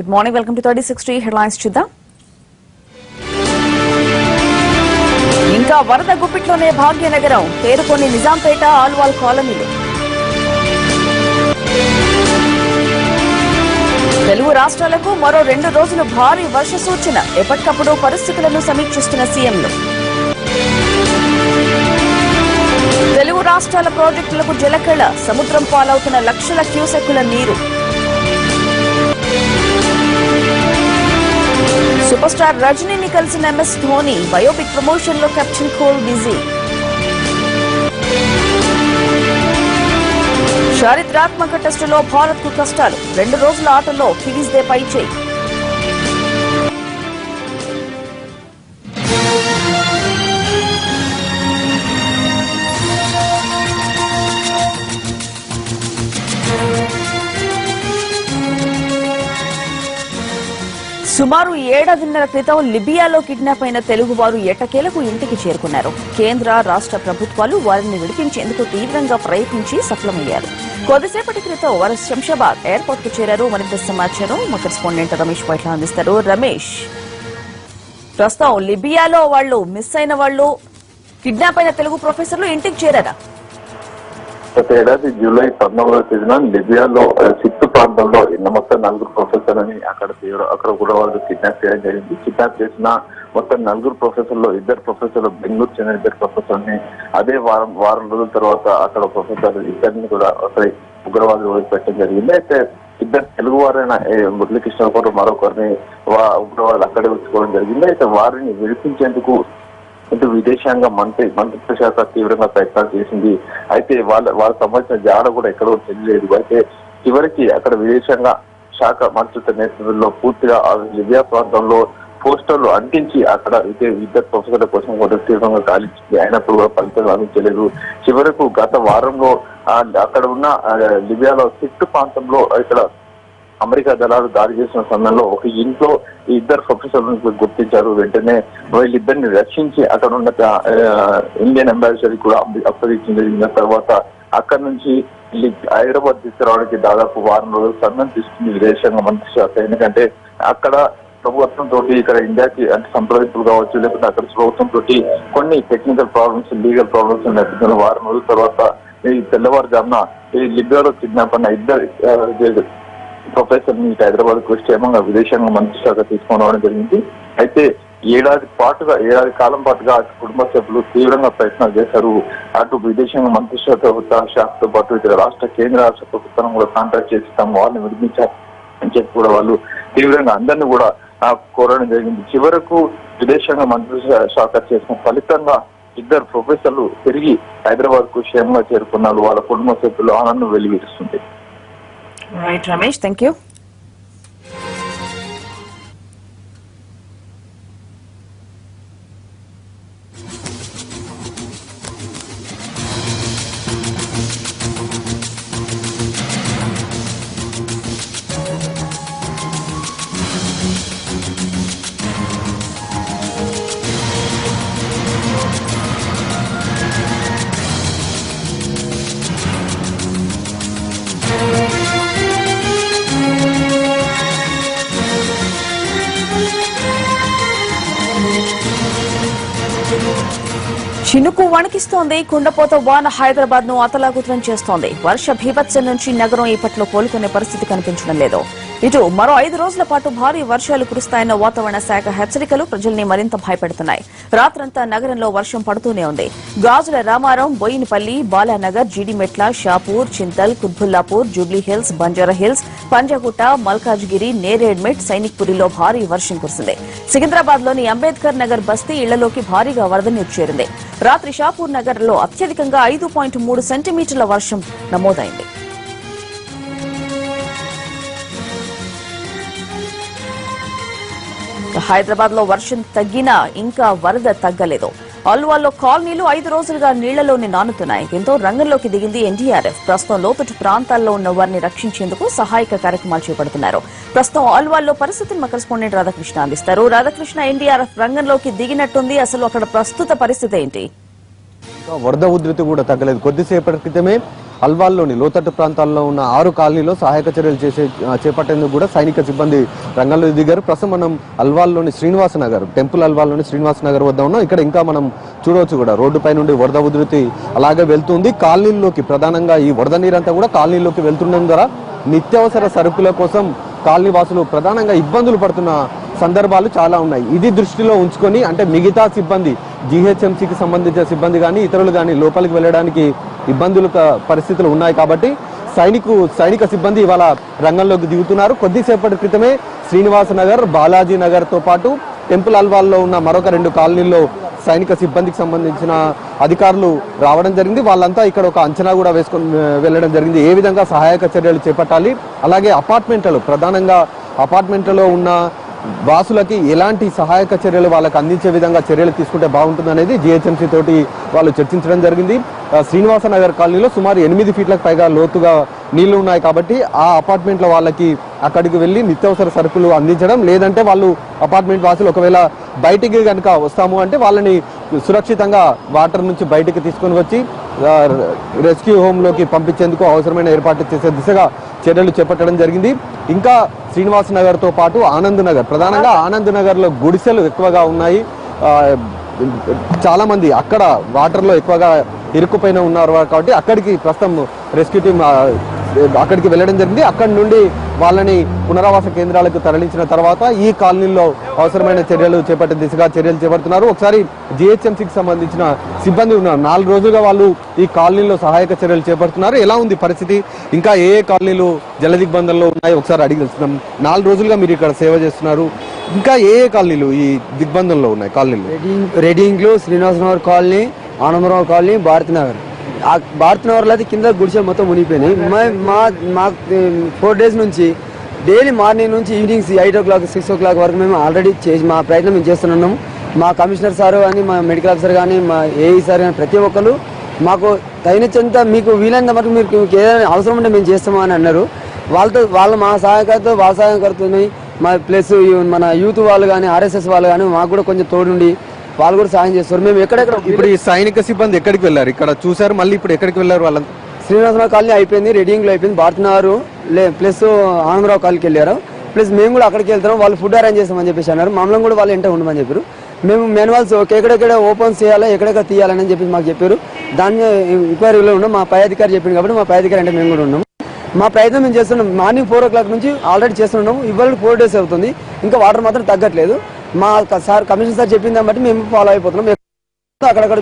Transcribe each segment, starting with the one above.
Good morning, welcome to 3060 headlines. చూద్దాం. ఇంకా వరద గుప్పిట్లోనే భాగ్యనగరం, పేరుకొని నిజాంపేట, ఆల్వాల్ కాలనీలు. తెలుగు రాష్ట్రాలకు మరో 2 రోజులు భారీ వర్ష సూచన, ఎప్పటికప్పుడు పరిస్థితులను సమీక్షిస్తున్న సీఎంలు. తెలుగు రాష్ట్రాల ప్రాజెక్టులకు జలకళ, సముద్రం పాలవుతున్న లక్షల క్యూసెక్కుల నీరు. సూపర్ స్టార్ రజనీని కలిసిన ఎంఎస్ ధోని, బయోపిక్ ప్రమోషన్ లో కెప్టెన్ కోహ్లీ బిజీ. చారిత్రాత్మక టెస్టులో భారత్ కు కష్టాలు, 2 రోజుల ఆటలో కివీస్ దే పై చేయి. సుమారు 7.5 క్రితం లిబియాలో కిడ్నాప్ అయిన తెలుగువారు ఎట్టకేలకు ఇంటికి చేరుకున్నారు. కేంద్ర రాష్ట్ర ప్రభుత్వాలు వారిని విడిపించేందుకు తీవ్రంగా ప్రయత్నించి సఫలమయ్యారు. కొద్దిసేపటి క్రితం వారు శంషాబాద్ ఎయిర్పోర్ట్ కు చేరారు. మరింత సమాచారం మా కరెస్పాండెంట్ రమేష్ పైట్ల అందిస్తారు. రమేష్, ప్రస్తుతం లిబియాలో వాళ్ళు మిస్ అయిన వాళ్ళు, కిడ్నాప్ అయిన తెలుగు ప్రొఫెసర్లు ఇంటికి చేరారా? గత ఏడాది జూలై 19వ తేదీన లిబియాలో సిక్త్ ప్రాంతంలో మొత్తం 4 ప్రొఫెసర్లని అక్కడ కూడా వాళ్ళు కిడ్నాప్ చేయడం జరిగింది. కిడ్నాప్ చేసిన మొత్తం 4 ప్రొఫెసర్లు 2 ప్రొఫెసర్లు బెంగళూరు చెందిన 2 ప్రొఫెసర్ని అదే వారం రోజుల తర్వాత అక్కడ ప్రొఫెసర్ ఇద్దరిని కూడా ఉగ్రవాదులు వదిలిపెట్టడం జరిగింది. అయితే 2 తెలుగు వారైన మురళీకృష్ణ గారు మరొకరిని ఉగ్రవాదులు అక్కడే ఉంచుకోవడం జరిగింది. అయితే వారిని విడిపించేందుకు ఇటు విదేశాంగ మంత్రిత్వ శాఖ తీవ్రంగా ప్రయత్నాలు చేసింది. అయితే వాళ్ళ సంబంధించిన జాడ కూడా ఎక్కడో తెలియలేదు. అయితే చివరికి అక్కడ విదేశాంగ శాఖ మంత్రిత్వ నేతృత్వంలో పూర్తిగా లిబియా ప్రాంతంలో పోస్టర్లు అంటించి అక్కడ 2 ప్రొఫెసర్ల కోసం కూడా తీవ్రంగా గాలించింది. అయినప్పుడు కూడా ఫలితం లభించలేదు. చివరకు గత వారంలో అక్కడ ఉన్న లిబియాలో సిక్త్ ప్రాంతంలో ఇక్కడ అమెరికా దళాలు దాడి చేసిన సమయంలో ఒక ఇంట్లో 2 ప్రొఫెసర్లను గుర్తించారు. వెంటనే వీళ్ళిద్దరిని రక్షించి అక్కడ ఉన్న ఇండియన్ అంబాసిడర్ కూడా అప్పగించింది. తర్వాత అక్కడి నుంచి హైదరాబాద్ తీసుకురావడానికి దాదాపు వారం రోజులు సమయం తీసుకుంది విదేశాంగ మంత్రి శాఖ. ఎందుకంటే అక్కడ ప్రభుత్వంతో ఇక్కడ ఇండియాకి అంటే సంప్రదింపులు కావచ్చు, లేకపోతే అక్కడ ప్రభుత్వంతో కొన్ని టెక్నికల్ ప్రాబ్లమ్స్, లీగల్ ప్రాబ్లమ్స్ నేపథ్యంలో వారం రోజుల తర్వాత ఈ తెల్లవారుజామున ఈ లిబియాలో కిడ్నాప్ అన్న 2 ప్రొఫెసర్ ని హైదరాబాద్ కు క్షేమంగా విదేశాంగ మంత్రి శాఖ తీసుకొని రావడం జరిగింది. అయితే ఏడాది కాలం పాటుగా కుటుంబ సభ్యులు తీవ్రంగా ప్రయత్నాలు చేశారు. అటు విదేశాంగ మంత్రి శాఖతో పాటు ఇతర కేంద్ర రాష్ట్ర ప్రభుత్వం కూడా కాంటాక్ట్ చేసి తమ వాళ్ళని విడిపించారు అని చెప్పి కూడా వాళ్ళు తీవ్రంగా అందరినీ కూడా కోరడం జరిగింది. చివరకు విదేశాంగ మంత్రి శాఖ చేసిన ఫలితంగా 2 ప్రొఫెసర్లు తిరిగి హైదరాబాద్ కు క్షేమంగా చేరుకున్నారు. వాళ్ళ కుటుంబ సభ్యులు ఆనందం వెలిగిస్తుంది. Right, Ramesh, thank you. చినుకు వణికిస్తోంది. కుండపోత వాన హైదరాబాద్ ను అతలాకుతలం చేస్తోంది. వర్ష భీభత్సం నుంచి నగరం ఇప్పట్లో కోలుకునే పరిస్థితి కనిపించడం లేదు. ఇటు మరో 5 రోజుల పాటు భారీ వర్షాలు కురుస్తాయన్న వాతావరణ శాఖ హెచ్చరికలు ప్రజల్ని మరింత భయపెడుతున్నాయి. రాత్రంతా నగరంలో వర్షం పడుతూనే ఉంది. గాజుల రామారం, బోయినపల్లి, బాలానగర్, జీడిమెట్ల, షాపూర్, చింతల్, కుత్బుల్లాపూర్, జూబ్లీ హిల్స్, బంజారా హిల్స్, పంజాగుట్ట, మల్కాజ్గిరి, నేరేడ్మెట్, సైనిక్పురిలో భారీ వర్షం కురిసింది. సికింద్రాబాద్ లోని అంబేద్కర్ నగర్ బస్తీ ఇళ్లలోకి భారీగా వరద నీరు చేరింది. రాత్రి షాపూర్ నగర్ లో అత్యధికంగా 5.3 సెంటీమీటర్ల వర్షం నమోదైంది. హైదరాబాద్ లో వర్షం తగ్గినా ఇంకా వరద తగ్గలేదు. ఆల్వాల్లో కాలనీలు 5 రోజులుగా నీళ్లలోనే నానుతున్నాయి. దీంతో రంగంలోకి దిగింది ఎన్డీఆర్ఎఫ్. ప్రస్తుతం లోతట్టు ప్రాంతాల్లో ఉన్న వారిని రక్షించేందుకు సహాయక కార్యక్రమాలు చేపడుతున్నారు. ప్రస్తుతం ఆల్వాల్లో పరిస్థితిని మా కరెస్పాండెంట్ రాధాకృష్ణ అందిస్తారు. రాధాకృష్ణ, ఎన్డీఆర్ఎఫ్ రంగంలోకి దిగినట్టుంది. అసలు అక్కడ ప్రస్తుత పరిస్థితి ఏంటి? వరద ఉధృతి కూడా తగ్గలేదు. కొద్దిసేపటి క్రితమే అల్వాల్లోని లోతట్టు ప్రాంతాల్లో ఉన్న 6 కాలనీలో సహాయక చర్యలు చేపట్టేందుకు కూడా సైనిక సిబ్బంది రంగంలో దిగారు. ప్రస్తుతం మనం అల్వాల్లోని శ్రీనివాస నగర్, టెంపుల్ అల్వాల్లోని శ్రీనివాస నగర్ వద్ద ఉన్నాం. ఇక్కడ ఇంకా మనం చూడవచ్చు కూడా రోడ్డుపై నుండి వరద ఉధృతి అలాగే వెళ్తుంది. కాలనీల్లోకి ప్రధానంగా ఈ వరద నీరంతా కూడా కాలనీలోకి వెళ్తుండడం ద్వారా నిత్యావసర సరుకుల కోసం కాలనీ వాసులు ప్రధానంగా ఇబ్బందులు పడుతున్న సందర్భాలు చాలా ఉన్నాయి. ఇది దృష్టిలో ఉంచుకొని అంటే మిగతా సిబ్బంది జీహెచ్ఎంసీకి సంబంధించిన సిబ్బంది కానీ ఇతరులు కానీ లోపలికి వెళ్ళడానికి ఇబ్బందులు పరిస్థితులు ఉన్నాయి కాబట్టి సైనిక సిబ్బంది ఇవాళ రంగంలోకి దిగుతున్నారు. కొద్దిసేపటి క్రితమే శ్రీనివాస నగర్, బాలాజీ నగర్తో పాటు టెంపుల్ అల్వాల్లో ఉన్న మరొక 2 కాలనీల్లో సైనిక సిబ్బందికి సంబంధించిన అధికారులు రావడం జరిగింది. వాళ్ళంతా ఇక్కడ ఒక అంచనా కూడా వేసుకొని వెళ్ళడం జరిగింది. ఏ విధంగా సహాయక చర్యలు చేపట్టాలి, అలాగే అపార్ట్మెంట్లలో ప్రధానంగా అపార్ట్మెంట్లలో ఉన్న వాసులకి ఎలాంటి సహాయక చర్యలు వాళ్ళకి అందించే విధంగా చర్యలు తీసుకుంటే బాగుంటుంది అనేది జిహెచ్ఎంసీ తోటి వాళ్ళు చర్చించడం జరిగింది. శ్రీనివాస నగర్ కాలనీలో సుమారు 8 ఫీట్లకు పైగా లోతుగా నీళ్లు ఉన్నాయి కాబట్టి ఆ అపార్ట్మెంట్ల వాళ్ళకి అక్కడికి వెళ్ళి నిత్యావసర సరుకులు అందించడం, లేదంటే వాళ్ళు అపార్ట్మెంట్ వాసులు ఒకవేళ బయటికి కనుక వస్తాము అంటే వాళ్ళని సురక్షితంగా వాటర్ నుంచి బయటికి తీసుకొని వచ్చి రెస్క్యూ హోమ్లోకి పంపించేందుకు అవసరమైన ఏర్పాట్లు చేసే దిశగా చర్యలు చేపట్టడం జరిగింది. ఇంకా శ్రీనివాస నగర్తో పాటు ఆనంద్ నగర్, ప్రధానంగా ఆనంద్ నగర్లో గుడిసెలు ఎక్కువగా ఉన్నాయి. చాలా మంది అక్కడ వాటర్లో ఎక్కువగా ఇరుక్కుపోయిన ఉన్నారు కాబట్టి అక్కడికి ప్రస్తుతం రెస్క్యూ టీం అక్కడికి వెళ్ళడం జరిగింది. అక్కడి నుండి వాళ్ళని పునరావాస కేంద్రాలకు తరలించిన తర్వాత ఈ కాలనీలో అవసరమైన చర్యలు చేపట్టే దిశగా చర్యలు చేపడుతున్నారు. ఒకసారి జిహెచ్ఎంసీకి సంబంధించిన సిబ్బంది ఉన్నారు. 4 రోజులుగా వాళ్ళు ఈ కాలనీలో సహాయక చర్యలు చేపడుతున్నారు. ఎలా ఉంది పరిస్థితి, ఇంకా ఏ కాలనీలు జలదిగ్బంధంలో ఉన్నాయి ఒకసారి అడిగి తెలుస్తున్నాం. 4 రోజులుగా మీరు ఇక్కడ సేవ చేస్తున్నారు, ఇంకా ఏ కాలనీలు ఈ దిగ్బంధంలో ఉన్నాయి? కాలనీలు రెడ్డింగ్లో శ్రీనివాసనగర్ కాలనీ, ఆనందరావు కాలనీ, భారతీనగర్. ఆ భారతీనగర్లో అయితే కింద గుడిసెలు మొత్తం మునిగిపోయినాయి. మా 4 డేస్ నుంచి డైలీ మార్నింగ్ నుంచి ఈవినింగ్ 8 o'clock 6 o'clock వరకు మేము ఆల్రెడీ మా ప్రయత్నం మేము చేస్తున్నాము. మా కమిషనర్ సార్ కానీ, మా మెడికల్ ఆఫీసర్ కానీ, మా ఏఈ సార్ కానీ ప్రతి ఒక్కరు మాకు తగినంత మీకు వీలైనంత వరకు మీకు ఏదైనా అవసరం ఉంటే మేము చేస్తామని అన్నారు. వాళ్ళ మా సహాయకతో వాళ్ళ సహాయకర్తని మా ప్లస్ మన యూత్ వాళ్ళు కానీ, ఆర్ఎస్ఎస్ వాళ్ళు కానీ మాకు కూడా కొంచెం తోడుండి వాళ్ళు కూడా సాయం చేస్తారు. మేము ఎక్కడెక్కడ ఇప్పుడు ఈ సైనిక సిబ్బంది ఎక్కడికి వెళ్ళారు? ఇక్కడ చూసారు, మళ్ళీ ఇప్పుడు ఎక్కడికి వెళ్ళారు? వాళ్ళంతా శ్రీనివాసరావు కాలనీ అయిపోయింది, రెడ్డింగ్లో అయిపోయింది, భారతనగర్ ప్లస్ ఆనందరావు కాలనీకి వెళ్ళారు. ప్లస్ మేము కూడా అక్కడికి వెళ్తాం, వాళ్ళు ఫుడ్ అరేంజ్ చేస్తామని చెప్పేసి అన్నారు. మమ్మల్ని కూడా వాళ్ళు ఎంట ఉండమని చెప్పారు. మేము మాన్యువల్స్ ఎక్కడెక్కడ ఓపెన్ చేయాలా, ఎక్కడెక్కడ తీయాలని చెప్పి మాకు చెప్పారు. దాన్ని ఎంక్వైరీలో ఉన్నాం. మా పై అధికారి చెప్పింది కాబట్టి మా పై అధికారి అంటే మేము కూడా ఉన్నాం. మా ప్రయత్నం మేము చేస్తున్నాం. మార్నింగ్ 4 o'clock నుంచి ఆల్రెడీ చేస్తున్నాము. ఇవాళ 4 days అవుతుంది, ఇంకా వాటర్ మాత్రం తగ్గట్లేదు. మా సార్ కమిషనర్ సార్ చెప్పిన దాన్ని బట్టి మేము ఫాలో అయిపోతున్నాం. అక్కడక్కడ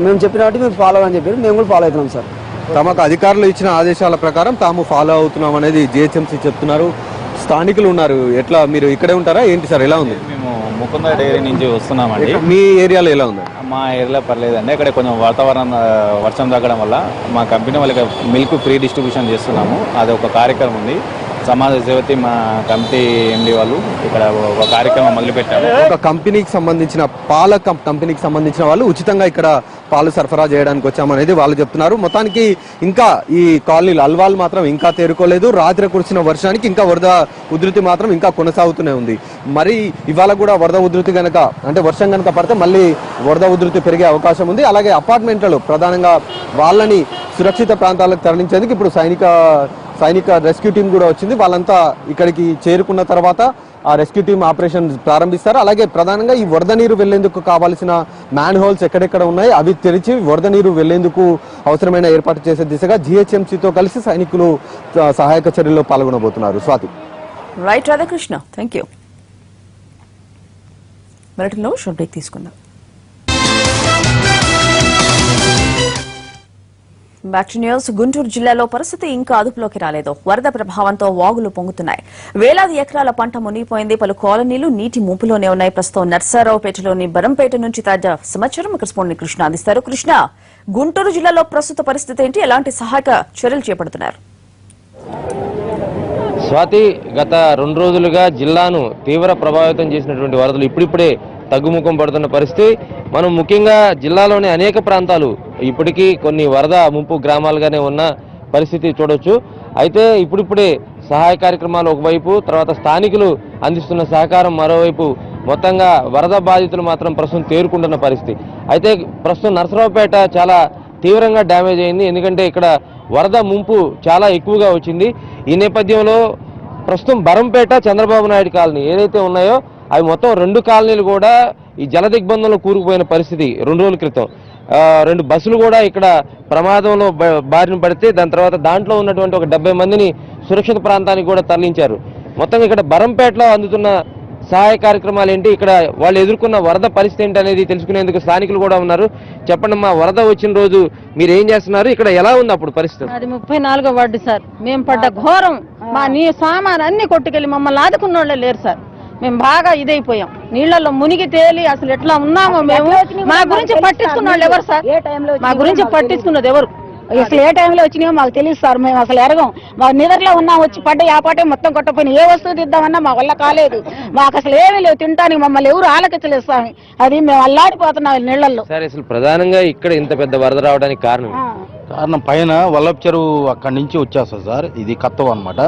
మేము చెప్పిన బట్టి మేము ఫాలో అని చెప్పారు, మేము కూడా ఫాలో అవుతున్నాం సార్. తమకు అధికారులు ఇచ్చిన ఆదేశాల ప్రకారం తాము ఫాలో అవుతున్నాం అనేది జిహెచ్ఎంసీ చెప్తున్నారు. స్థానికులు ఉన్నారు, ఎట్లా మీరు ఇక్కడే ఉంటారా ఏంటి సార్? ఎలా ఉంది? మేము ముకుంద డైరీ నుంచి వస్తున్నామండి. మీ ఏరియాలో ఎలా ఉంది? మా ఏరియాలో పర్లేదండి. ఇక్కడ కొంచెం వాతావరణం వర్షం తగ్గడం వల్ల మా కంపెనీ వాళ్ళకి మిల్క్ ఫ్రీ డిస్ట్రిబ్యూషన్ చేస్తున్నాము. అది ఒక కార్యక్రమం ఉంది. సమాజ సేవతి మా కమిటీ ఎండి వాళ్ళు ఇక్కడ ఒక కార్యక్రమం మొదలుపెట్టారు. ఒక కంపెనీకి సంబంధించిన కంపెనీకి సంబంధించిన వాళ్ళు ఉచితంగా ఇక్కడ పాలు సరఫరా చేయడానికి వచ్చామనేది వాళ్ళు చెప్తున్నారు. మొత్తానికి ఇంకా ఈ కాలనీలు అల్వాల్ మాత్రం ఇంకా తేరుకోలేదు. రాత్రి కురిసిన వర్షానికి ఇంకా వరద ఉధృతి మాత్రం ఇంకా కొనసాగుతూనే ఉంది. మరి ఇవాళ కూడా వరద ఉధృతి కనుక అంటే వర్షం కనుక పడితే మళ్ళీ వరద ఉధృతి పెరిగే అవకాశం ఉంది. అలాగే అపార్ట్మెంట్లలో ప్రధానంగా వాళ్ళని సురక్షిత ప్రాంతాలకు తరలించేందుకు ఇప్పుడు సైనిక రెస్క్యూ టీం కూడా వచ్చింది. వాళ్ళంతా ఇక్కడికి చేరుకున్న తర్వాత ఆ రెస్క్యూ టీం ఆపరేషన్ ప్రారంభిస్తారు. అలాగే ప్రధానంగా ఈ వరద నీరు వెళ్లేందుకు కావాల్సిన మ్యాన్ హోల్స్ ఎక్కడెక్కడ ఉన్నాయి అవి తెరిచి వరద నీరు వెళ్లేందుకు అవసరమైన ఏర్పాటు చేసే దిశగా జిహెచ్ఎంసీతో కలిసి సైనికులు సహాయక చర్యల్లో పాల్గొనబోతున్నారు. Swathi. Right Radhakrishna, thank you. మరటిలో షార్ట్ బ్రేక్ తీసుకుందాం. Back to news. గుంటూరు జిల్లాలో పరిస్థితి ఇంకా అదుపులోకి రాలేదు. వరద ప్రభావంతో వాగులు పొంగుతున్నాయి. వేలాది ఎకరాల పంట మునిగిపోయింది. పలు కాలనీలు నీటి ముంపులోనే ఉన్నాయి. ప్రస్తుతం నర్సారావుపేటలోని బరంపేట నుంచి తాజా సమాచారం కరెస్పాండెంట్ కృష్ణ అందిస్తారు. కృష్ణ, గుంటూరు జిల్లాలో ప్రస్తుత పరిస్థితి ఏంటి? ఎలాంటి సహాయక చర్యలు చేపడుతున్నారు? స్వాతి, గత 2 రోజులుగా జిల్లాను తీవ్ర ప్రభావితం చేసినటువంటి వరదలు ఇప్పుడిప్పుడే తగ్గుముఖం పడుతున్న పరిస్థితి. మనం ముఖ్యంగా జిల్లాలోని అనేక ప్రాంతాలు ఇప్పటికీ కొన్ని వరద ముంపు గ్రామాలుగానే ఉన్న పరిస్థితి చూడొచ్చు. అయితే ఇప్పుడిప్పుడే సహాయ కార్యక్రమాలు ఒకవైపు, తర్వాత స్థానికులు అందిస్తున్న సహకారం మరోవైపు, మొత్తంగా వరద బాధితులు మాత్రం ప్రస్తుతం తేరుకుంటున్న పరిస్థితి. అయితే ప్రస్తుతం నర్సరావుపేట చాలా తీవ్రంగా డ్యామేజ్ అయింది. ఎందుకంటే ఇక్కడ వరద ముంపు చాలా ఎక్కువగా వచ్చింది. ఈ నేపథ్యంలో ప్రస్తుతం బరంపేట, చంద్రబాబు నాయుడు కాలనీ ఏదైతే ఉన్నాయో అవి మొత్తం 2 కాలనీలు కూడా ఈ జల దిగ్బంధంలో కూరుకుపోయిన పరిస్థితి 2 రోజుల క్రితం. 2 బస్సులు కూడా ఇక్కడ ప్రమాదంలో బారిన పడితే దాని తర్వాత దాంట్లో ఉన్నటువంటి ఒక 70 మందిని సురక్షిత ప్రాంతానికి కూడా తరలించారు. మొత్తం ఇక్కడ బరంపేటలో అందుతున్న సహాయ కార్యక్రమాలు ఏంటి, ఇక్కడ వాళ్ళు ఎదుర్కొన్న వరద పరిస్థితి ఏంటి అనేది తెలుసుకునేందుకు స్థానికులు కూడా ఉన్నారు. చెప్పండి, మా వరద వచ్చిన రోజు మీరు ఏం చేస్తున్నారు, ఇక్కడ ఎలా ఉంది అప్పుడు పరిస్థితి? అది 34వ వార్డు సార్. మేము పడ్డ ఘోరం, మా సామాన్ అన్ని కొట్టుకెళ్ళి మమ్మల్ని ఆదుకున్న వాళ్ళే లేరు సార్. మేము బాగా ఇదైపోయాం, నీళ్లలో మునిగి తేలి అసలు ఎట్లా ఉన్నామో మేము. మా గురించి పట్టించుకున్న వాళ్ళు ఎవరు సార్? మా గురించి పట్టించుకున్నది ఎవరు? అసలు ఏ టైంలో వచ్చినాయో మాకు తెలియదు సార్. మేము అసలు ఎరగం. మా నిద్రలో ఉన్నాం, వచ్చి పడ్డ ఆ పాటే మొత్తం కొట్టపోయినాయి. ఏ వస్తువు తిద్దామన్నా మా వల్ల కాలేదు. మాకు అసలు ఏమీ లేవు తింటానికి. మమ్మల్ని ఎవరు ఆలకించలేదు స్వామి. అది మేము అల్లాడిపోతున్నాం నీళ్లలో. సరే, అసలు ప్రధానంగా ఇక్కడ ఇంత పెద్ద వరద రావడానికి కారణం పైన వల్లభ చెరువు అక్కడి నుంచి వచ్చేస్తుంది సార్. ఇది కత్తవ అనమాట.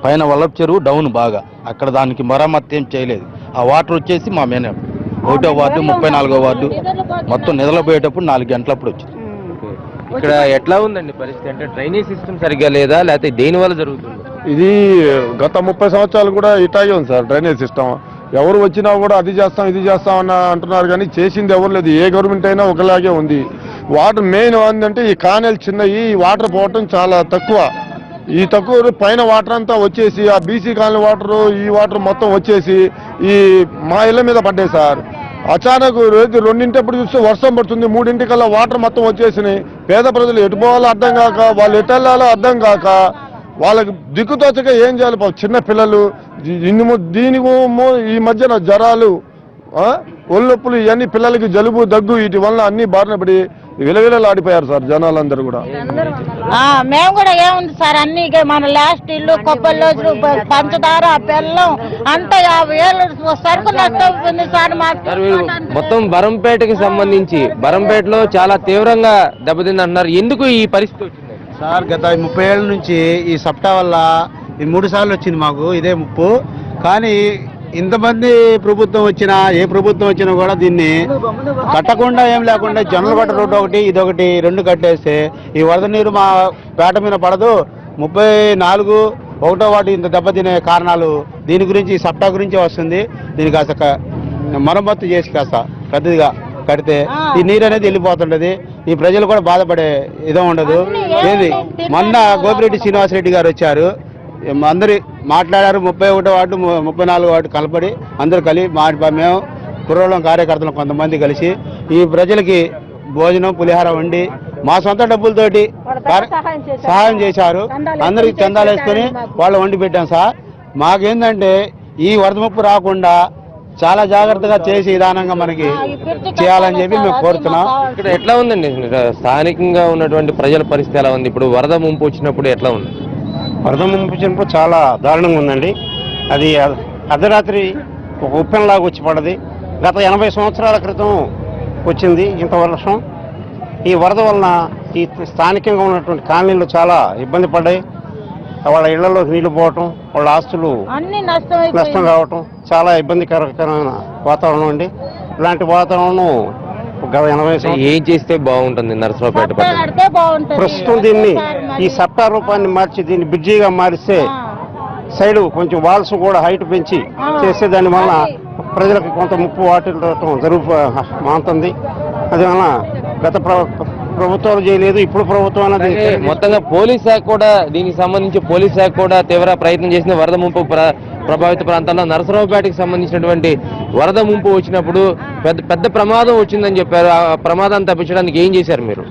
పైన వల్లభ చెరువు డౌన్ బాగా, అక్కడ దానికి మరమ్మతు ఏం చేయలేదు. ఆ వాటర్ వచ్చేసి మా మెయిన్ 1వ వార్డు 34వ వార్డు మొత్తం నిద్రపోయేటప్పుడు 4 గంటలప్పుడు వచ్చింది. ఇక్కడ ఎట్లా ఉందండి పరిస్థితి? అంటే డ్రైనేజ్ సిస్టమ్ సరిగ్గా లేదా, లేకపోతే దేని వల్ల జరుగుతుంది? ఇది గత 30 సంవత్సరాలు కూడా ఇటాగే ఉంది సార్ డ్రైనేజ్ సిస్టమ్. ఎవరు వచ్చినా కూడా అది చేస్తాం ఇది చేస్తాం అన్న అంటున్నారు, కానీ చేసింది ఎవరు లేదు. ఏ గవర్నమెంట్ అయినా ఒకలాగే ఉంది. వాటర్ మెయిన్ ఏంటంటే ఈ కానెలు చిన్నవి, ఈ వాటర్ పోవటం చాలా తక్కువ. ఈ తక్కువ పైన వాటర్ అంతా వచ్చేసి ఆ బీసీ కాలనీ వాటర్, ఈ వాటర్ మొత్తం వచ్చేసి ఈ మా ఇళ్ళ మీద పడ్డాయి సార్. అచానక్ 2 చూస్తే వర్షం పడుతుంది, 3 వాటర్ మొత్తం వచ్చేసినాయి. పేద ప్రజలు ఎటు పోవాలో అర్థం కాక, వాళ్ళు ఎటు వెళ్ళాలో అర్థం కాక, వాళ్ళకి దిక్కుతోచక ఏం చేయాలి. చిన్న పిల్లలు దీనికి ఈ మధ్యన జ్వరాలు, ఒళ్ళొప్పులు, ఇవన్నీ పిల్లలకి జలుబు దగ్గు వీటి వల్ల అన్ని బారిన పడి విలవిలలు ఆడిపోయారు సార్ జనాలందరూ కూడా. మేము కూడా ఏముంది సార్, అన్ని మన లాస్ట్ ఇల్లు, కొబ్బరి రోజులు, పంచదార, బెల్లం అంతా 50,000 సరుకు నష్టపోయింది సార్. మొత్తం బరంపేటకి సంబంధించి బరంపేటలో చాలా తీవ్రంగా దెబ్బతింది అంటున్నారు. ఎందుకు ఈ పరిస్థితి వచ్చింది సార్? గత 30 ఏళ్ళ నుంచి ఈ సప్టా వల్ల 3 సార్లు వచ్చింది మాకు ఇదే ముప్పు. కానీ ఇంతమంది ప్రభుత్వం వచ్చినా, ఏ ప్రభుత్వం వచ్చినా కూడా దీన్ని కట్టకుండా ఏం లేకుండా జొన్నలగట్ట రోడ్డు ఒకటి, ఇదొకటి 2 కట్టేస్తే ఈ వరద నీరు మా పేట మీద పడదు. 34 1వ వార్డు ఇంత దెబ్బతినే కారణాలు దీని గురించి, ఈ సప్టా గురించి వస్తుంది. దీనికి కాస్త మరమ్మత్తు చేసి కాస్త పెద్దదిగా కడితే ఈ నీరు అనేది వెళ్ళిపోతుంటది. ఈ ప్రజలు కూడా బాధపడే ఇదో ఉండదు. ఏది మొన్న గోపిరెడ్డి శ్రీనివాసరెడ్డి గారు వచ్చారు, అందరు మాట్లాడారు. 31వ వార్డు 34వ వార్డు కలపడి అందరూ మేము కుర్రోళ్ళం కార్యకర్తలు కొంతమంది కలిసి ఈ ప్రజలకి భోజనం పులిహార వండి మా సొంత డబ్బులతోటి సహాయం చేశారు. అందరికి చందాలు వేసుకొని వాళ్ళు వండి పెట్టాం సార్. మాకేందంటే ఈ వరద ముప్పు రాకుండా చాలా జాగ్రత్తగా చేసి విధానంగా మనకి చేయాలని చెప్పి మేము కోరుతున్నాం. ఇక్కడ ఎట్లా ఉందండి స్థానికంగా ఉన్నటువంటి ప్రజల పరిస్థితి ఎలా ఉంది? ఇప్పుడు వరద ముంపు వచ్చినప్పుడు ఎట్లా ఉంది? వరద ముంపు వచ్చినప్పుడు చాలా దారుణంగా ఉందండి. అది అర్ధరాత్రి ఒక ఉప్పెనలాగా వచ్చి పడది. గత 80 సంవత్సరాల క్రితం వచ్చింది ఇంత వర్షం. ఈ వరద వలన ఈ స్థానికంగా ఉన్నటువంటి కాలనీలు చాలా ఇబ్బంది పడ్డాయి. వాళ్ళ ఇళ్లలో నీళ్లు పోవటం, వాళ్ళ ఆస్తులు నష్టం కావటం చాలా ఇబ్బందికరమైన వాతావరణం అండి. ఇలాంటి వాతావరణం గత 80 ఏం చేస్తే బాగుంటుంది నరసరావుపేట? ప్రస్తుతం దీన్ని ఈ సప్తా రూపాన్ని మార్చి దీన్ని బ్రిడ్జిగా మారిస్తే సైడ్ కొంచెం వాల్స్ కూడా హైట్ పెంచి చేస్తే దాని వలన ప్రజలకు కొంత ముప్పు వాటిల్లటం మాంతుంది. అది వలన గత ప్రభుత్వాలు చేయలేదు, ఇప్పుడు ప్రభుత్వం అనేది. మొత్తంగా పోలీస్ శాఖ కూడా దీనికి సంబంధించి పోలీస్ శాఖ కూడా తీవ్ర ప్రయత్నం చేసిన వరద ముంపు ప్రభావిత ప్రాంతాల్లో నరసరావుపేటకి సంబంధించినటువంటి వరద ముంపు వచ్చినప్పుడు పెద్ద ప్రమాదం వచ్చిందని చెప్పారు. ఆ ప్రమాదాన్ని తప్పించడానికి ఏం చేశారు మీరు?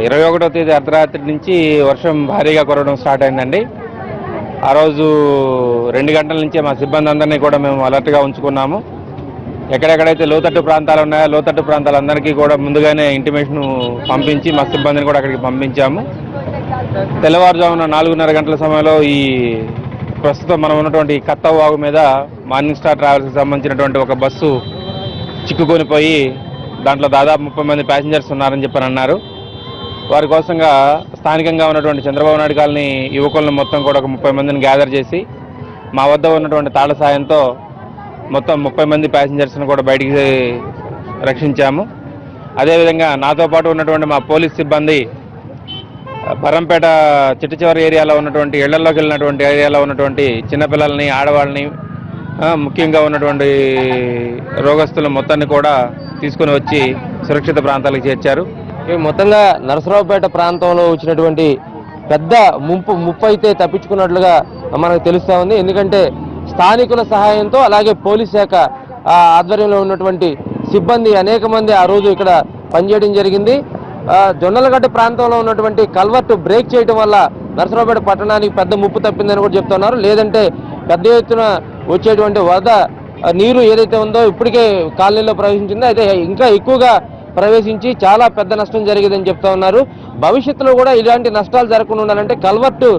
21వ తేదీ అర్ధరాత్రి నుంచి వర్షం భారీగా కురవడం స్టార్ట్ అయిందండి. ఆ రోజు 2 గంటల నుంచే మా సిబ్బంది అందరినీ కూడా మేము అలర్ట్గా ఉంచుకున్నాము. ఎక్కడెక్కడైతే లోతట్టు ప్రాంతాలు ఉన్నాయో లోతట్టు ప్రాంతాలందరికీ కూడా ముందుగానే ఇంటిమేషన్ పంపించి మా సిబ్బందిని కూడా అక్కడికి పంపించాము. తెల్లవారుజామున 4:30 గంటల సమయంలో ఈ ప్రస్తుతం మనం ఉన్నటువంటి కత్తవ వాగు మీద మార్నింగ్ స్టార్ ట్రావెల్స్కి సంబంధించినటువంటి ఒక బస్సు చిక్కుకొని పోయి దాంట్లో దాదాపు 30 మంది ప్యాసింజర్స్ ఉన్నారని చెప్పని అన్నారు. వారి కోసంగా స్థానికంగా ఉన్నటువంటి చంద్రబాబు నాయుడు కాలనీ యువకులను మొత్తం కూడా ఒక 30 మందిని గ్యాదర్ చేసి మా వద్ద ఉన్నటువంటి తాళ సాయంతో మొత్తం 30 మంది ప్యాసింజర్స్ను కూడా బయటికి రక్షించాము. అదేవిధంగా నాతో పాటు ఉన్నటువంటి మా పోలీస్ సిబ్బంది పరంపేట చిట్ట చివరి ఏరియాలో ఉన్నటువంటి ఇళ్లలోకి వెళ్ళినటువంటి ఏరియాలో ఉన్నటువంటి చిన్నపిల్లల్ని, ఆడవాళ్ళని, ముఖ్యంగా ఉన్నటువంటి రోగస్తుల మొత్తాన్ని కూడా తీసుకుని వచ్చి సురక్షిత ప్రాంతాలకు చేర్చారు. మొత్తంగా నరసరావుపేట ప్రాంతంలో వచ్చినటువంటి పెద్ద ముప్పు అయితే తప్పించుకున్నట్లుగా మనకు తెలుస్తూ ఉంది. ఎందుకంటే స్థానికుల సహాయంతో అలాగే పోలీస్ శాఖ ఆధ్వర్యంలో ఉన్నటువంటి సిబ్బంది అనేక మంది ఆ రోజు ఇక్కడ పనిచేయడం జరిగింది. జొన్నలగడ్డ ప్రాంతంలో ఉన్నటువంటి కల్వర్ట్ బ్రేక్ చేయడం వల్ల నరసరావుపేట పట్టణానికి పెద్ద ముప్పు తప్పిందని కూడా చెప్తున్నారు. లేదంటే పెద్ద ఎత్తున వచ్చేటువంటి వరద నీరు ఏదైతే ఉందో ఇప్పటికే కాలనీలో ప్రవేశించిందో అయితే ఇంకా ఎక్కువగా ప్రవేశించి చాలా పెద్ద నష్టం జరిగిందని చెప్తా ఉన్నారు. భవిష్యత్తులో కూడా ఇలాంటి నష్టాలు జరగకుండా ఉండాలంటే కల్వర్ట్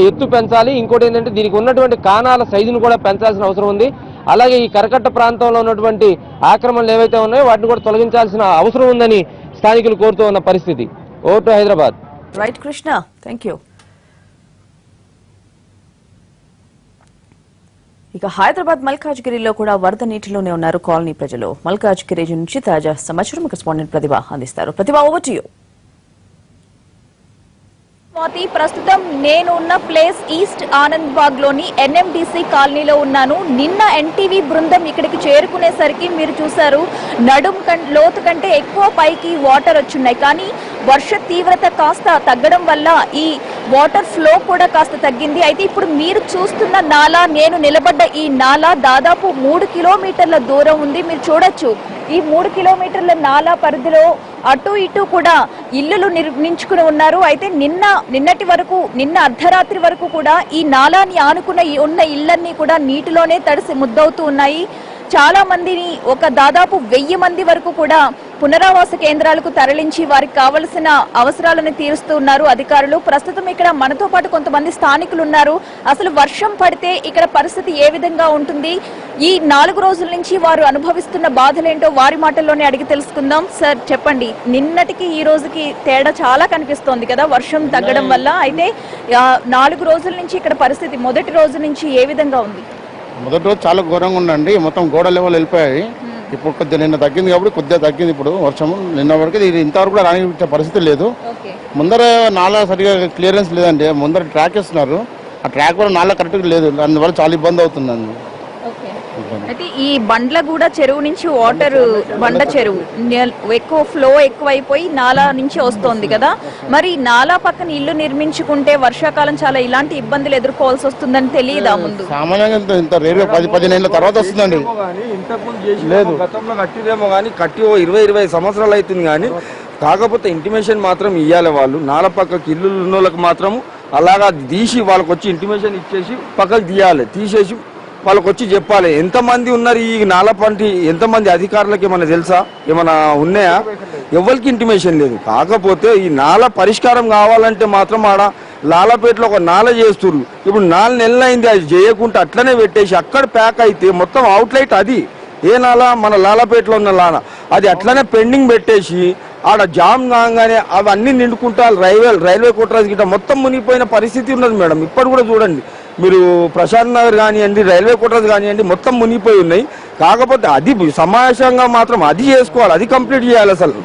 ఎత్తు పెంచాలి. ఇంకోటి ఏంటంటే దీనికి ఉన్నటువంటి కానాల సైజును కూడా పెంచాల్సిన అవసరం ఉంది. అలాగే ఈ కరకట్ట ప్రాంతంలో ఉన్నటువంటి ఆక్రమణలు ఏవైతే ఉన్నాయో వాటిని కూడా తొలగించాల్సిన అవసరం ఉందని స్థానికులు కోరుతూ ఉన్న పరిస్థితి. Vote Hyderabad. Right Krishna, thank you. ఇక హైదరాబాద్ మల్కాజ్గిరిలో కూడా వరద నీటిలోనే ఉన్నారు కాలనీ ప్రజలు. మల్కాజ్గిరి నుంచి తాజా సమాచారం కరెస్పాండెంట్ ప్రతిభ అందిస్తారు. ప్రతిభ, ఓవర్ టు యు. ప్రస్తుతం నేను ఉన్న ప్లేస్ ఈస్ట్ ఆనంద్ బాగ్ లోని ఎన్ఎండిసి కాలనీలో ఉన్నాను. నిన్న ఎన్టీవీ బృందం ఇక్కడికి చేరుకునేసరికి మీరు చూసారు నడుం లోతు కంటే ఎక్కువ పైకి వాటర్ వచ్చున్నాయి. కానీ వర్ష తీవ్రత కాస్త తగ్గడం వల్ల ఈ వాటర్ ఫ్లో కూడా కాస్త తగ్గింది. అయితే ఇప్పుడు మీరు చూస్తున్న నాలా, నేను నిలబడ్డ ఈ నాలా దాదాపు 3 కిలోమీటర్ల దూరం ఉంది. మీరు చూడొచ్చు ఈ 3 కిలోమీటర్ల నాలా పరిధిలో అటు ఇటు కూడా ఇళ్లు నిర్మించుకుని ఉన్నారు. అయితే నిన్న అర్ధరాత్రి వరకు కూడా ఈ నాలాని ఆనుకున్న ఉన్న ఇళ్లన్నీ కూడా నీటిలోనే తడిసి ముద్దవుతూ ఉన్నాయి. చాలా మందిని, ఒక దాదాపు 1000 మంది వరకు కూడా పునరావాస కేంద్రాలకు తరలించి వారికి కావలసిన అవసరాలను తీరుస్తూ ఉన్నారు అధికారులు. ప్రస్తుతం ఇక్కడ మనతో పాటు కొంతమంది స్థానికులు ఉన్నారు. అసలు వర్షం పడితే ఇక్కడ పరిస్థితి ఏ విధంగా ఉంటుంది, ఈ 4 రోజుల నుంచి వారు అనుభవిస్తున్న బాధలేంటో వారి మాటల్లోనే అడిగి తెలుసుకుందాం. సార్ చెప్పండి, నిన్నటికి ఈ రోజుకి తేడా చాలా కనిపిస్తోంది కదా వర్షం తగ్గడం వల్ల. అయితే 4 రోజుల నుంచి ఇక్కడ పరిస్థితి మొదటి రోజు నుంచి ఏ విధంగా ఉంది? మొదటి రోజు చాలా ఘోరంగా ఉండండి. మొత్తం గోడ లెవెల్ వెళ్ళిపోయాయి. ఇప్పుడు కొద్దిగా నిన్న తగ్గింది కాబట్టి కొద్దిగా తగ్గింది. ఇప్పుడు వర్షం నిన్న వరకు ఇది ఇంతవరకు కూడా రాని పరిస్థితి లేదు. ముందర నాలా సరిగా క్లియరెన్స్ లేదండి. ముందర ట్రాక్ వేస్తున్నారు, ఆ ట్రాక్ కూడా నాలా కరెక్ట్గా లేదు. అందువల్ల చాలా ఇబ్బంది అవుతుందండి. అయితే ఈ బండ్లగూడ చెరువు నుంచి వాటర్, బండ చెరువు ఎక్కువ ఫ్లో ఎక్కువైపోయి నాలా నుంచి వస్తోంది కదా, మరి నాలా పక్కన ఇల్లు నిర్మించుకుంటే వర్షాకాలం చాలా ఇలాంటి ఇబ్బందులు ఎదుర్కోవాల్సి వస్తుందని తెలియదా ముందు? సామాన్యంగా ఇంత రేరు 10-15 ఏళ్ళ తర్వాత వస్తుందండి. లేదు, గతంలో కట్టిదేమో కానీ కట్టి 20-25 సంవత్సరాలు అవుతుంది. కానీ కాకపోతే ఇంటిమేషన్ మాత్రం ఇవ్వాలి. వాళ్ళు నాల పక్కకి ఇల్లు ఉన్న వాళ్ళకి మాత్రం అలాగా తీసి వాళ్ళకి వచ్చి ఇంటిమేషన్ ఇచ్చేసి పక్కకు తీయాలి. తీసేసి వాళ్ళకి వచ్చి చెప్పాలి ఎంతమంది ఉన్నారు ఈ నాల పంటి, ఎంతమంది అధికారులకు ఏమైనా తెలుసా, ఏమైనా ఉన్నాయా? ఎవరికి ఇంటిమేషన్ లేదు. కాకపోతే ఈ నాల పరిష్కారం కావాలంటే మాత్రం ఆడ లాలపేటలో ఒక నాల చేస్తున్నారు. ఇప్పుడు 4 నెలలు అయింది అది చేయకుండా అట్లనే పెట్టేసి అక్కడ ప్యాక్ అయితే మొత్తం అవుట్లైట్ అది ఏ నాల, మన లాలపేటలో ఉన్న నాల అది అట్లనే పెండింగ్ పెట్టేసి ఆడ జామ్ కాగానే అవన్నీ నిండుకుంటా రైల్వే కోటరాజ్ గిట్ట మొత్తం మునిగిపోయిన పరిస్థితి ఉన్నది మేడం. ఇప్పుడు కూడా చూడండి మీరు, ప్రశాంత్ నగర్ కానివ్వండి, రైల్వే కోటరాజ్ కానివ్వండి, మొత్తం మునిగిపోయి ఉన్నాయి. కాకపోతే అది సమావేశంగా మాత్రం అది చేసుకోవాలి, అది కంప్లీట్ చేయాలి. అసలు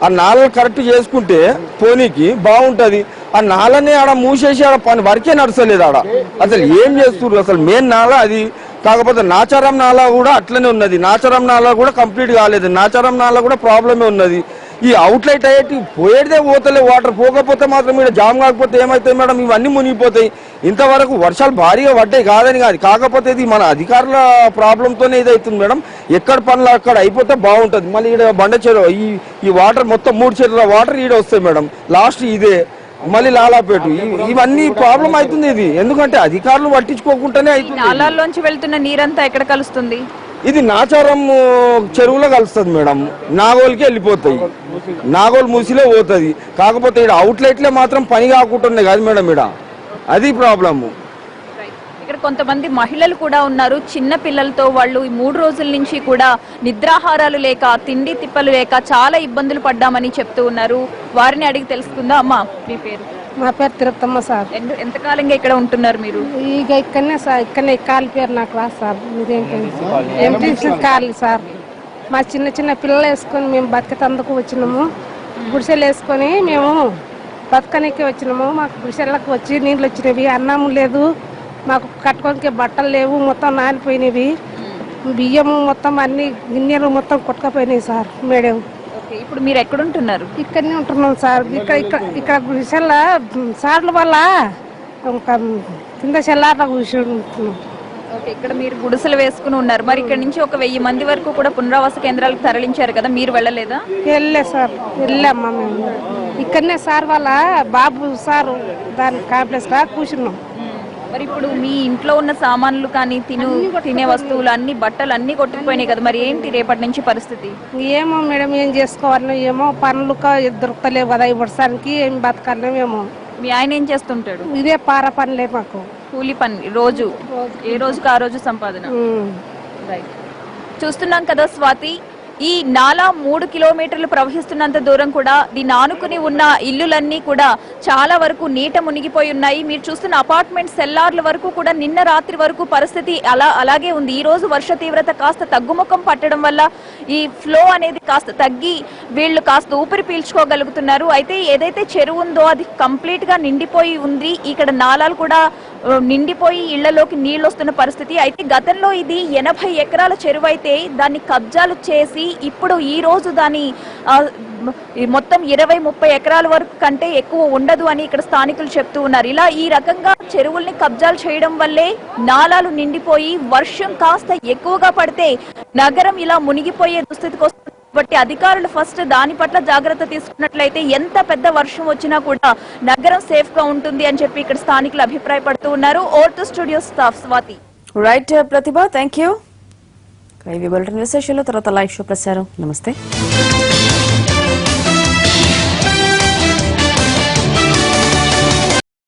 ఆ నాలను కరెక్ట్ చేసుకుంటే పోనీకి బాగుంటుంది. ఆ నాలని ఆడ మూసేసి ఆడ పని వరకే నడచలేదు. ఆడ అసలు ఏం చేస్తున్నారు? అసలు మెయిన్ నాల అది. కాకపోతే నాచారం నాలా కూడా అట్లనే ఉన్నది. నాచారం నాలా కూడా కంప్లీట్ కాలేదు. నాచారం నాలా కూడా ప్రాబ్లమే ఉన్నది. ఈ అవుట్లైట్ అయ్యేటి పోయేదే పోతలే, వాటర్ పోకపోతే మాత్రం ఇక్కడ జామ్ కాకపోతే ఏమవుతాయి మేడం? ఇవన్నీ మునిగిపోతాయి. ఇంతవరకు వర్షాలు భారీగా పడ్డాయి కాదని కాదు, కాకపోతే ఇది మన అధికారుల ప్రాబ్లంతోనే ఇది అవుతుంది మేడం. ఎక్కడ పనులు అక్కడ అయిపోతే బాగుంటుంది. మళ్ళీ ఇక్కడ బండ చెరువు ఈ వాటర్ మొత్తం 3 చెరువుల వాటర్ ఈడ వస్తాయి మేడం. లాస్ట్ ఇదే మళ్ళీ లాలాపేట, ఇవన్నీ ప్రాబ్లం అవుతుంది. ఇది ఎందుకంటే అధికారులు పట్టించుకోకుండానే అవుతుంది. నాలాల్లోంచి వెళ్తున్న నీరంతా ఎక్కడ కలుస్తుంది? ఇది నాచారం చెరువులో కలుస్తుంది మేడం. నాగోల్కి వెళ్ళిపోతాయి, నాగోల్ మూసిలో పోతుంది. కాకపోతే ఇక్కడ అవుట్లెట్లే మాత్రం పని కాకుంటున్నాయి కాదు మేడం, ఇక్కడ అది ప్రాబ్లము. ఇక్కడ కొంతమంది మహిళలు కూడా ఉన్నారు చిన్న పిల్లలతో. వాళ్ళు ఈ 3 రోజుల నుంచి కూడా నిద్రాహారాలు లేక, తిండి తిప్పలు లేక చాలా ఇబ్బందులు పడ్డామని చెప్తూ ఉన్నారు. వారిని అడిగి తెలుసుకుందా. అమ్మా, మీ పేరు? మా పేరు తిరుపతమ్మ సార్. ఎంతకాలంగా ఇక్కడ ఉంటున్నారు మీరు? ఇక ఇక్కడనే సార్, ఇక్కడనే కాలి పేరు నాకు రా సార్. మీరేంటి కాలి సార్? మా చిన్న చిన్న పిల్లలు వేసుకొని మేము బతికేందుకు వచ్చినాము. గుడిసెలు వేసుకొని మేము బతకనికి వచ్చినాము. మాకు గుడిసెలకు వచ్చి నీళ్ళు వచ్చినవి, అన్నం లేదు, మాకు కట్టుకోనికి బట్టలు లేవు, మొత్తం నానిపోయినవి, బియ్యము మొత్తం అన్ని గిన్నెలు మొత్తం కొట్టుకపోయినాయి సార్. మేడం ఇప్పుడు మీరు ఎక్కడుంటున్నారు? ఇక్కడనే ఉంటున్నాం సార్. ఇక్కడ గుడిసెల సార్ల వల్ల కింద చెల్లాట కూర్చుంటున్నాం. ఇక్కడ మీరు గుడిసెలు వేసుకుని ఉన్నారు. మరి ఇక్కడ నుంచి ఒక 1000 మంది వరకు కూడా పునరావాస కేంద్రాలకు తరలించారు కదా, మీరు వెళ్ళలేదా? వెళ్ళే సార్, వెళ్ళామ్మా మేము. ఇక్కడనే సార్ వాళ్ళ బాబు సార్ దాని కాంప్లెక్స్ గా కూర్చున్నాం. మరి ఇప్పుడు మీ ఇంట్లో ఉన్న సామాన్లు కానీ తినే వస్తువులు అన్ని బట్టలు అన్ని కొట్టుకుపోయినాయి కదా, మరి ఏంటి రేపటి నుంచి పరిస్థితి? ఏమో మేడం, ఏం చేసుకోవాలో ఏమో, పనులు దొరుకుతలేవు కదా ఈ వర్షానికి, ఏం బతకాలో ఏమో. మీ ఆయన ఏం చేస్తుంటాడు? ఇదే పార పనులే మాకు, కూలి పని. రోజు ఏ రోజుకి ఆ రోజు సంపాదన. రైట్. చూస్తున్నాం కదా స్వాతి, ఈ నాలా 3 కిలోమీటర్లు ప్రవహిస్తున్నంత దూరం కూడా దీన్ని ఆనుకుని ఉన్న ఇల్లులన్నీ కూడా చాలా వరకు నీట మునిగిపోయి ఉన్నాయి. మీరు చూస్తున్న అపార్ట్మెంట్ సెల్లార్ల వరకు కూడా నిన్న రాత్రి వరకు పరిస్థితి అలాగే ఉంది. ఈ రోజు వర్ష తీవ్రత కాస్త తగ్గుముఖం పట్టడం వల్ల ఈ ఫ్లో అనేది కాస్త తగ్గి వీళ్ళు కాస్త ఊపిరి పీల్చుకోగలుగుతున్నారు. అయితే ఏదైతే చెరువు ఉందో అది కంప్లీట్ గా నిండిపోయి ఉంది. ఇక్కడ నాలాలు కూడా నిండిపోయి ఇళ్లలోకి నీళ్లు వస్తున్న పరిస్థితి. అయితే గతంలో ఇది 80 ఎకరాల చెరువు అయితే దాన్ని కబ్జాలు చేసి ఇప్పుడు ఈ రోజు దాని మొత్తం 20-30 ఎకరాల వరకు కంటే ఎక్కువ ఉండదు అని ఇక్కడ స్థానికులు చెప్తూ ఉన్నారు. ఇలా ఈ రకంగా చెరువుల్ని కబ్జాలు చేయడం వల్లే నాలాలు నిండిపోయి వర్షం కాస్త ఎక్కువగా పడితే నగరం ఇలా మునిగిపోయే దుస్థితికి వస్తుంది. కాబట్టి అధికారులు ఫస్ట్ దాని పట్ల జాగ్రత్త తీసుకున్నట్లయితే ఎంత పెద్ద వర్షం వచ్చినా కూడా నగరం సేఫ్ గా ఉంటుంది అని చెప్పి ఇక్కడ స్థానికులు అభిప్రాయపడుతూ ఉన్నారు. ఓర్టు studio staff Swathi. Right Pratibha, thank you. ఇవి బులెటిన్ విశేషాలు, తర్వాత లైవ్ షో ప్రసారం. నమస్తే.